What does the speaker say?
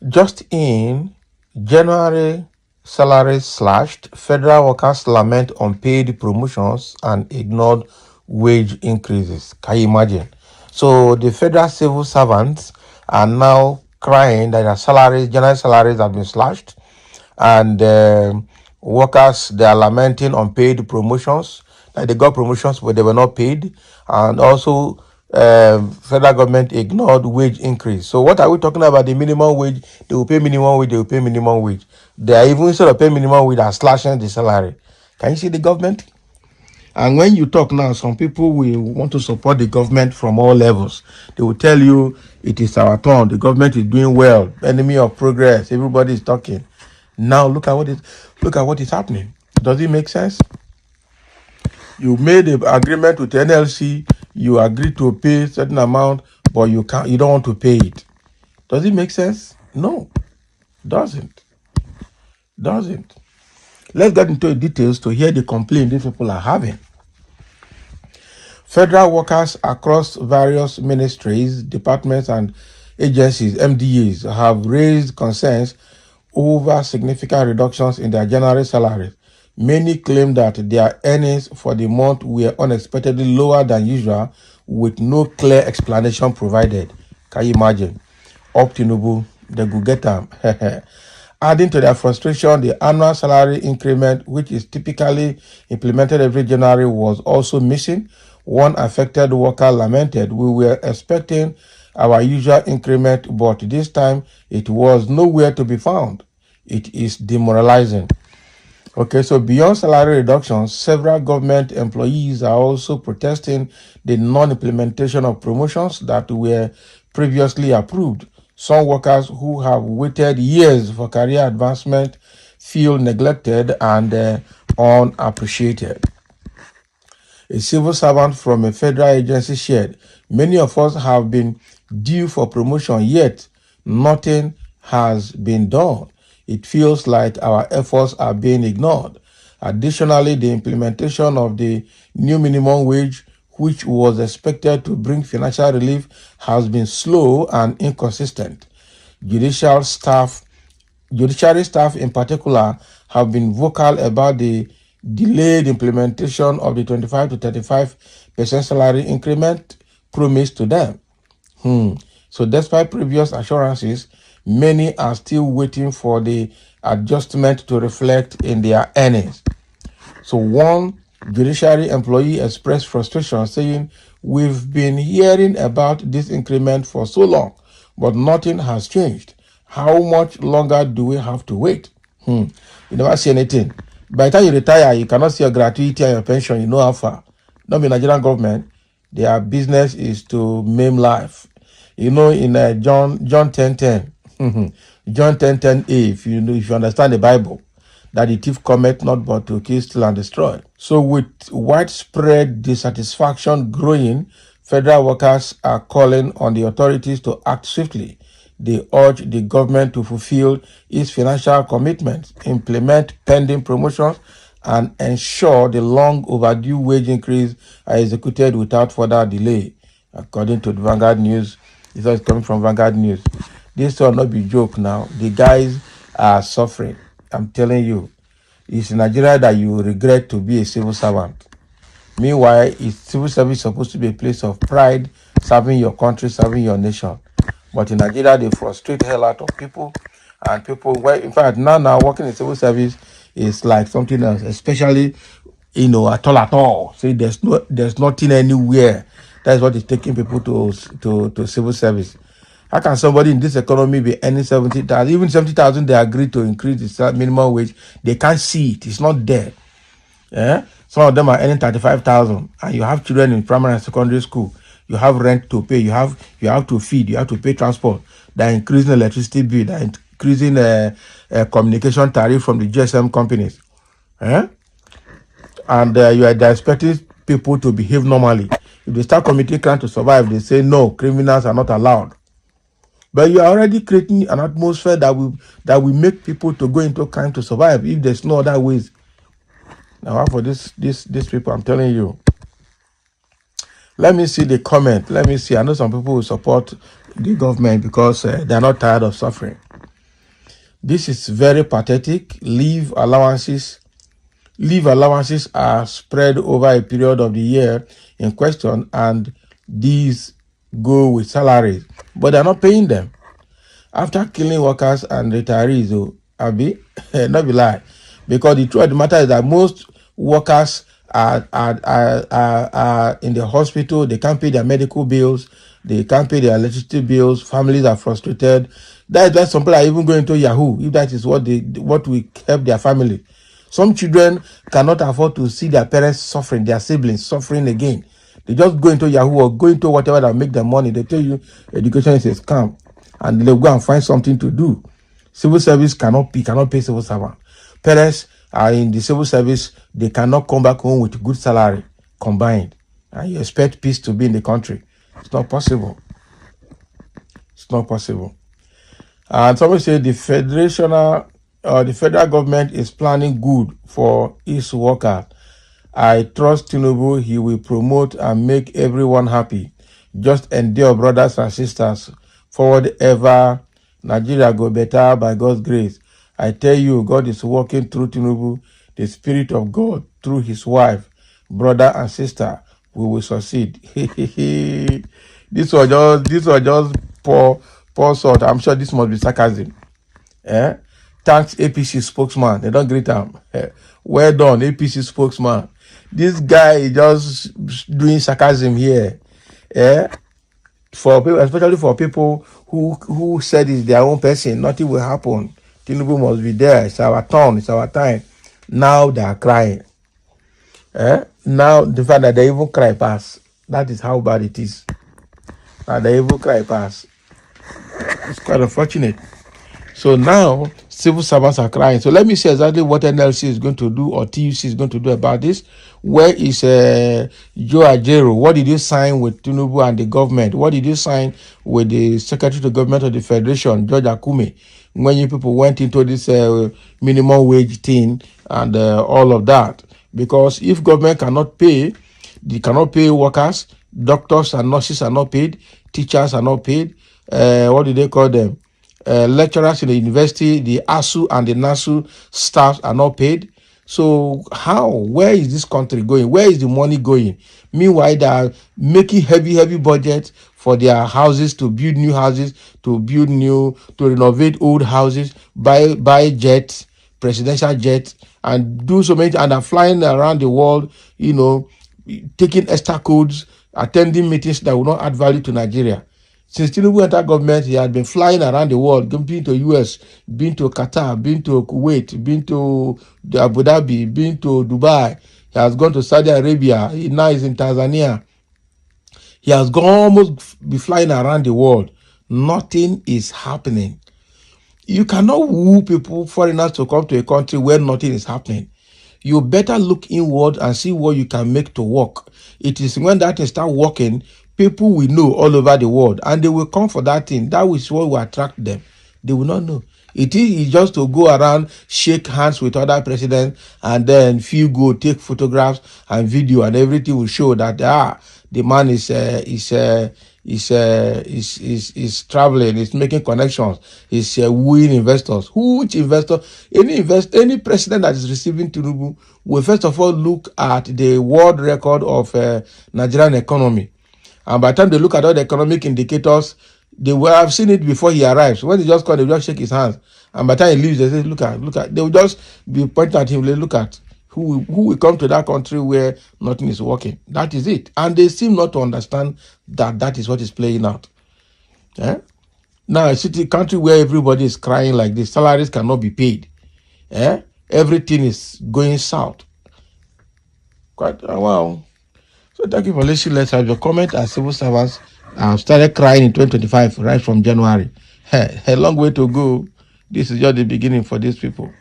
Just in January, salaries slashed, federal workers lament unpaid promotions and ignored wage increases. Can you imagine? So the federal civil servants are now crying that their salaries, general salaries have been slashed, and workers, they are lamenting unpaid promotions. Like they got promotions but they were not paid, and also federal government ignored wage increase. So what are we talking about? The minimum wage, they will pay minimum wage, they will pay minimum wage. They are even, instead of paying minimum wage, are slashing the salary. Can you see the government? And when you talk now, some people will want to support the government from all levels. They will tell you it is our turn, the government is doing well, enemy of progress, everybody is talking. Now look at what is happening. Does it make sense? You made an agreement with NLC, you agreed to pay a certain amount, but you don't want to pay it. Does it make sense? No, doesn't. Doesn't. Let's get into the details to hear the complaint these people are having. Federal workers across various ministries, departments, and agencies, MDAs, have raised concerns over significant reductions in their January salaries. Many claim that their earnings for the month were unexpectedly lower than usual, with no clear explanation provided. Can you imagine? Up Tinubu, they could get them. Adding to their frustration, the annual salary increment, which is typically implemented every January, was also missing. One affected worker lamented, "We were expecting our usual increment, but this time it was nowhere to be found. It is demoralizing." Okay, so beyond salary reductions, several government employees are also protesting the non-implementation of promotions that were previously approved. Some workers who have waited years for career advancement feel neglected and unappreciated. A civil servant from a federal agency shared, "Many of us have been due for promotion, yet nothing has been done. It feels like our efforts are being ignored." Additionally, the implementation of the new minimum wage, which was expected to bring financial relief, has been slow and inconsistent. Judiciary staff in particular have been vocal about the delayed implementation of the 25 to 35% salary increment promised to them. So despite previous assurances, many are still waiting for the adjustment to reflect in their earnings. So one judiciary employee expressed frustration, saying, "We've been hearing about this increment for so long, but nothing has changed. How much longer do we have to wait?" You never see anything. By the time you retire, you cannot see your gratuity and your pension. You know how far. Not the Nigerian government. Their business is to maim life. You know, in John 10:10, John 10:10a, if you understand the Bible, that the thief cometh not but to kill, steal, and destroy. So with widespread dissatisfaction growing, federal workers are calling on the authorities to act swiftly. They urge the government to fulfill its financial commitments, implement pending promotions, and ensure the long overdue wage increase are executed without further delay. According to the Vanguard News, this is coming from Vanguard News. This will not be joke now. The guys are suffering. I'm telling you. It's in Nigeria that you will regret to be a civil servant. Meanwhile, civil service supposed to be a place of pride, serving your country, serving your nation. But in Nigeria, they frustrate the hell out of people. And people, well, in fact, now working in civil service is like something else, especially, at all. See, there's nothing anywhere. That's what is taking people to civil service. How can somebody in this economy be earning 70,000? Even 70,000, they agree to increase the minimum wage. They can't see it. It's not there. Yeah? Some of them are earning 35,000, and you have children in primary and secondary school. You have rent to pay. You have to feed. You have to pay transport. They're increasing electricity bill. They're increasing communication tariff from the GSM companies. Yeah? And they're expecting people to behave normally. If they start committing crime to survive, they say no, criminals are not allowed. But you are already creating an atmosphere that will make people to go into crime to survive if there's no other ways. Now, for these people, I'm telling you. Let me see the comment. Let me see. I know some people will support the government because they're not tired of suffering. This is very pathetic. Leave allowances are spread over a period of the year in question, and these go with salaries, but they're not paying them. After killing workers and retirees, Abi, not be lie, because the truth of the matter is that most workers are in the hospital. They can't pay their medical bills, they can't pay their electricity bills. Families are frustrated. That is why some people are even going to Yahoo, if that is what will help their family. Some children cannot afford to see their parents suffering, their siblings suffering again. They just go into Yahoo or go into whatever that make them money. They tell you education is a scam, and they'll go and find something to do. Civil service cannot pay civil servant. Parents are in the civil service, they cannot come back home with good salary combined. And you expect peace to be in the country. It's not possible. It's not possible. And somebody say the federal government is planning good for its workers. I trust Tinubu. He will promote and make everyone happy. Just endure, brothers and sisters. Forward ever. Nigeria go better by God's grace. I tell you, God is working through Tinubu, the Spirit of God through his wife, brother and sister. We will succeed. This was just poor salt. I'm sure this must be sarcasm. Eh? Thanks APC spokesman. They don't greet him. Well done, APC spokesman. This guy is just doing sarcasm here. For people, especially for people who said it's their own person, nothing will happen. Tinubu must be there. It's our turn. It's our time. Now they are crying. Now the fact that they even cry pass. That is how bad it is. Now they even cry pass. It's quite unfortunate. So now civil servants are crying. So let me see exactly what NLC is going to do or TUC is going to do about this. Where is Joe Ajero? What did you sign with Tinubu and the government? What did you sign with the Secretary to Government of the Federation, George Akume, when you people went into this minimum wage thing and all of that? Because if government cannot pay, they cannot pay workers, doctors and nurses are not paid, teachers are not paid. What do they call them? Lecturers in the university, the ASU and the NASU staffs are not paid. So where is this country going? Where is the money going? Meanwhile, they are making heavy budgets for their houses, to build new houses, to renovate old houses, buy jets, presidential jets, and do so many, and are flying around the world, taking extra codes, attending meetings that will not add value to Nigeria. Since Tinubu entered government, he had been flying around the world, been to US, been to Qatar, been to Kuwait, been to Abu Dhabi, been to Dubai. He has gone to Saudi Arabia. He now is in Tanzania. He has gone almost be flying around the world. Nothing is happening. You cannot woo people, foreigners, to come to a country where nothing is happening. You better look inward and see what you can make to work. It is when that thing start working, people will know all over the world, and they will come for that thing. That is what will attract them. They will not know. It is just to go around, shake hands with other presidents, and then feel good, take photographs and video, and everything will show that the man is traveling, is making connections, is wooing investors. Which investor? Any president that is receiving Tinubu will first of all look at the world record of Nigerian economy. And by the time they look at all the economic indicators, they will have seen it before he arrives. When they just come, they will just shake his hands. And by the time he leaves, they say, look at. They will just be pointing at him, they look at who will come to that country where nothing is working. That is it. And they seem not to understand that is what is playing out. Now, a city country where everybody is crying like this, salaries cannot be paid. Everything is going south. Quite wow. So thank you for listening. Let's have your comment. As civil servants started crying in 2025, right from January. A long way to go. This is just the beginning for these people.